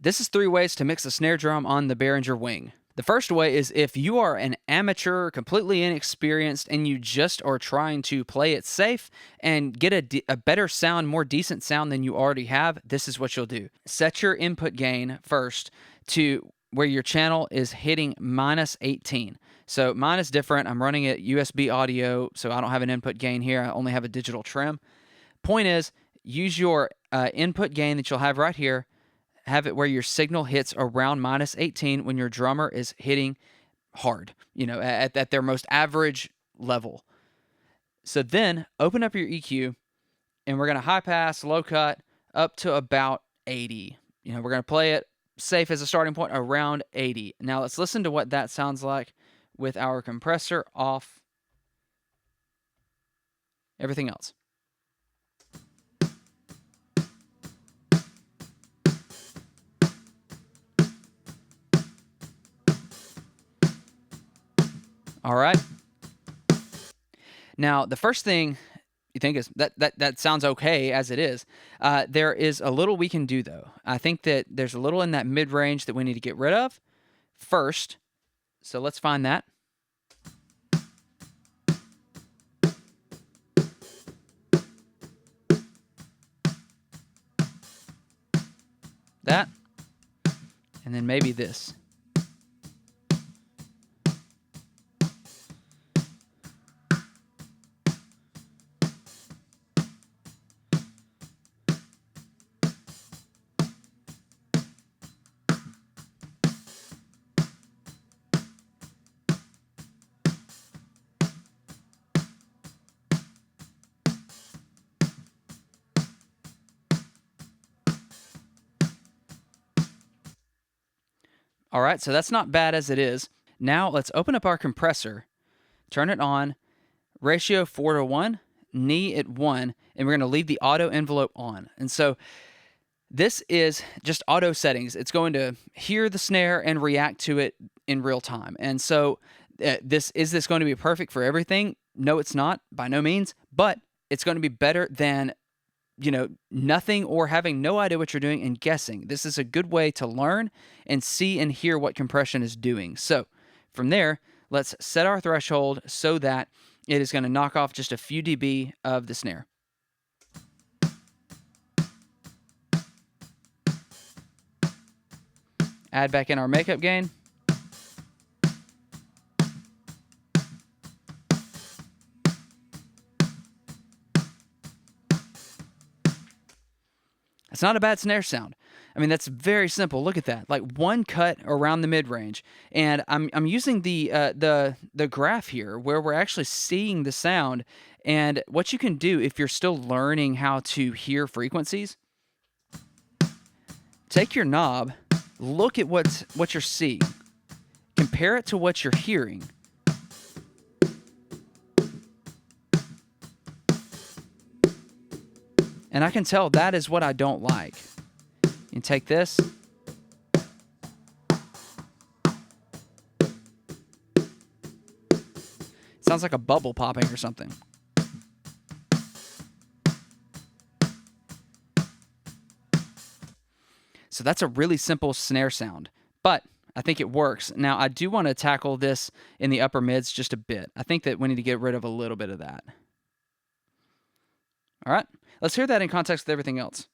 This is 3 ways to mix a snare drum on the Behringer Wing. The first way is if you are an amateur, completely inexperienced, and you just are trying to play it safe and get a better sound, more decent sound than you already have, this is what you'll do. Set your input gain first to where your channel is hitting -18. So mine is different. I'm running it USB audio, so I don't have an input gain here. I only have a digital trim. Point is, use your input gain that you'll have right here. Have it where your signal hits around -18 when your drummer is hitting hard, at their most average level. So then open up your EQ, and we're going to high pass, low cut up to about 80. We're going to play it safe as a starting point around 80. Now let's listen to what that sounds like with our compressor off, everything else. All right. Now, the first thing you think is that sounds okay as it is. There is a little we can do, though. I think that there's a little in that mid-range that we need to get rid of first. So let's find that. That. And then maybe this. All right, so that's not bad as it is. Now let's open up our compressor, turn it on, ratio 4:1, knee at 1, and we're going to leave the auto envelope on. And so this is just auto settings. It's going to hear the snare and react to it in real time. And so is this going to be perfect for everything? No, it's not, by no means, but it's going to be better than nothing or having no idea what you're doing and guessing. This is a good way to learn and see and hear what compression is doing. So from there, let's set our threshold so that it is going to knock off just a few dB of the snare. Add back in our makeup gain. It's not a bad snare sound. I mean, that's very simple. Look at that, like one cut around the mid-range. And I'm using the graph here where we're actually seeing the sound. And what you can do if you're still learning how to hear frequencies, take your knob, look at what you're seeing, compare it to what you're hearing. And I can tell that is what I don't like. You take this. Sounds like a bubble popping or something. So that's a really simple snare sound, but I think it works. Now, I do want to tackle this in the upper mids just a bit. I think that we need to get rid of a little bit of that. All right, let's hear that in context with everything else.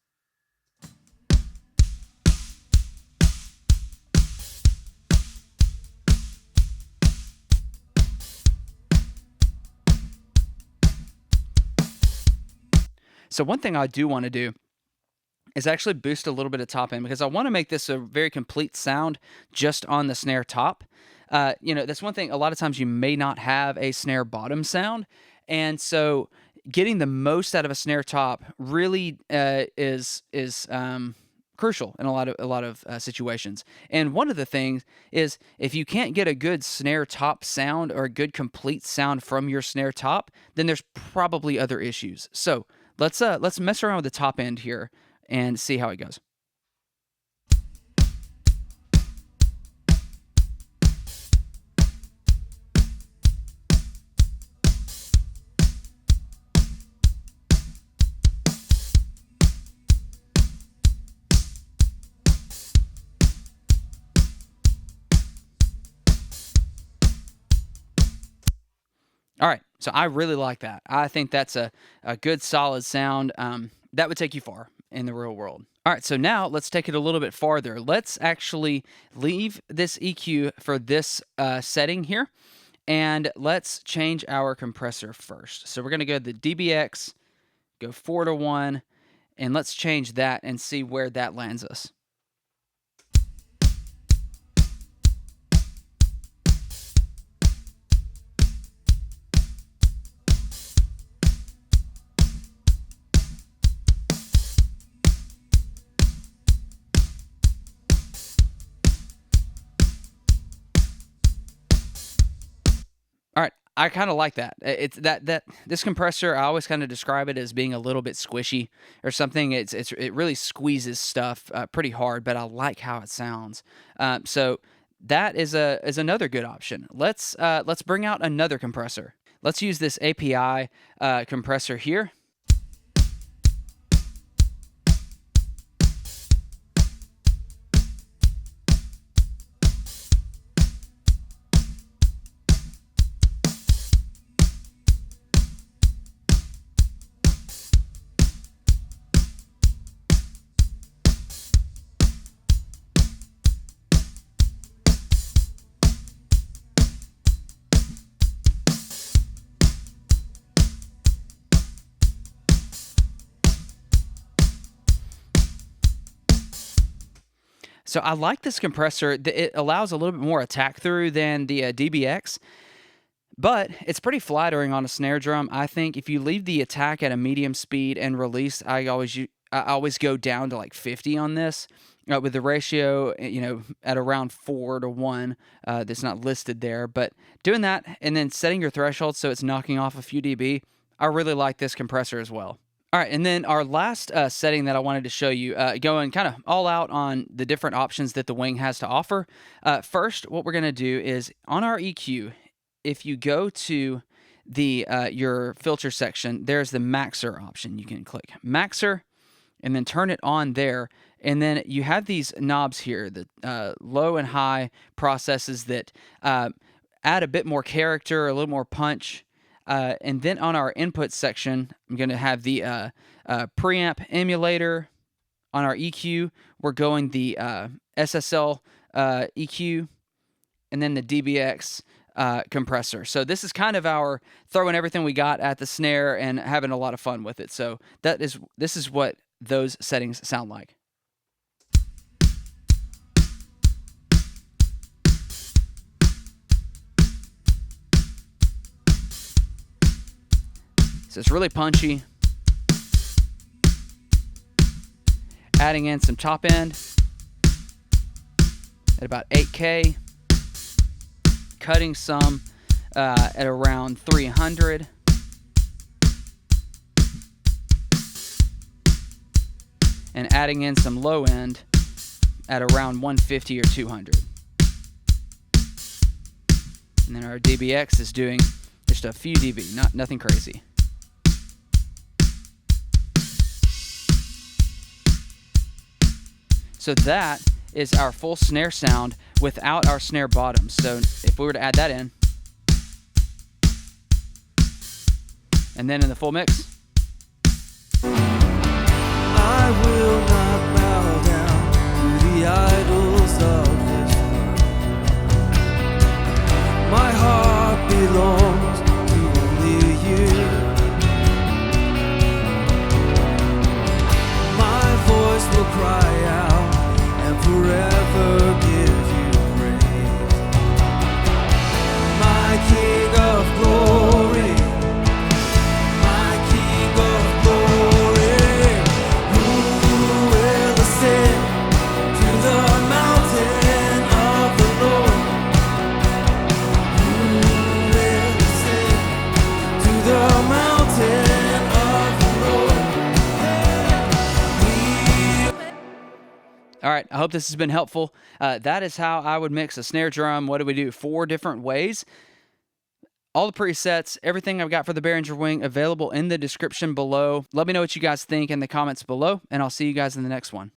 So one thing I do want to do is actually boost a little bit of top end because I want to make this a very complete sound just on the snare top. That's one thing. A lot of times you may not have a snare bottom sound, and so getting the most out of a snare top really is crucial in a lot of situations. And one of the things is if you can't get a good snare top sound or a good complete sound from your snare top, then there's probably other issues. So let's mess around with the top end here and see how it goes. So I really like that. I think that's a good solid sound that would take you far in the real world. All right, so now let's take it a little bit farther. Let's actually leave this EQ for this setting here, and let's change our compressor first. So we're going to go to the DBX, go 4-to-1, and let's change that and see where that lands us. All right, I kind of like that. It's that this compressor, I always kind of describe it as being a little bit squishy or something. It really squeezes stuff pretty hard, but I like how it sounds. So that is another good option. Let's bring out another compressor. Let's use this API compressor here. So I like this compressor. It allows a little bit more attack through than the DBX, but it's pretty flattering on a snare drum. I think if you leave the attack at a medium speed and release, I always go down to like 50 on this with the ratio, at around 4-to-1. That's not listed there, but doing that and then setting your threshold so it's knocking off a few dB, I really like this compressor as well. All right, and then our last setting that I wanted to show you, going kind of all out on the different options that the Wing has to offer. First, what we're going to do is on our EQ, if you go to the your filter section, there's the maxer option. You can click maxer and then turn it on there. And then you have these knobs here, the low and high processes that add a bit more character, a little more punch. And then on our input section, I'm going to have the preamp emulator. On our EQ, we're going the SSL EQ, and then the DBX compressor. So this is kind of our throwing everything we got at the snare and having a lot of fun with it. So this is what those settings sound like. So it's really punchy. Adding in some top end at about 8K. Cutting some at around 300. And adding in some low end at around 150 or 200. And then our DBX is doing just a few dB, nothing crazy. So that is our full snare sound without our snare bottoms. So if we were to add that in, and then in the full mix, I will not bow down to the idols of this world. My heart belongs to only you. My voice will cry out and forever give you praise. My King of glory, my King of glory, who will ascend to the mountain of the Lord? Who will ascend to the mountain of the Lord? all right, I hope this has been helpful. That is how I would mix a snare drum. What do we do? 4 different ways. All the presets, everything I've got for the Behringer Wing available in the description below. Let me know what you guys think in the comments below, and I'll see you guys in the next one.